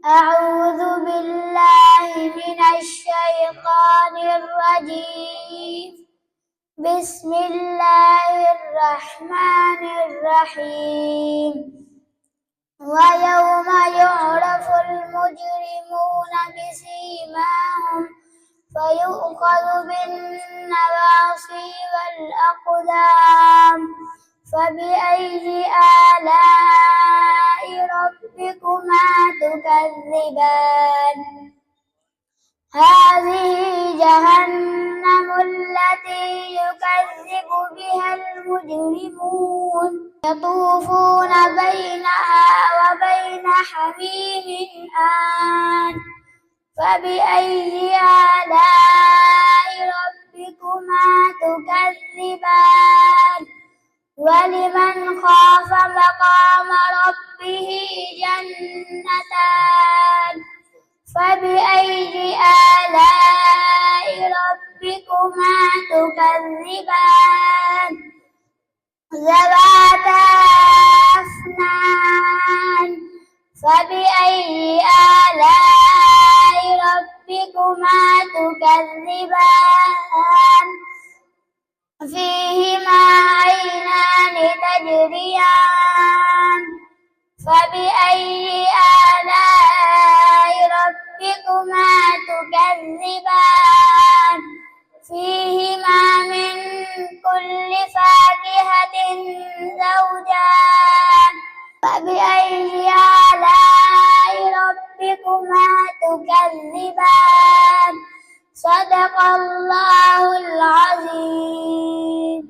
أعوذ بالله من الشيطان الرجيم. بسم الله الرحمن الرحيم. ويوم يعرف المجرمون بسيماهم فيؤخذ بالنواصي والأقدام فبأي آلاء ربكما تكذبان هذه جهنم التي يكذب بها المجرمون يطوفون بينها وبين حميم آن فبأي آلاء ربكما تكذبان ولمن خاف مقام ربه جنتان فبأي آلاء ربكما تكذبان ذواتا أفنان فبأي آلاء ربكما تكذبان فيهما عينان تجريان فبأي آلاء ربكما تكذبان فيهما من كل فاكهة زوجان فبأي آلاء ربكما تكذبان صدق الله العظيم.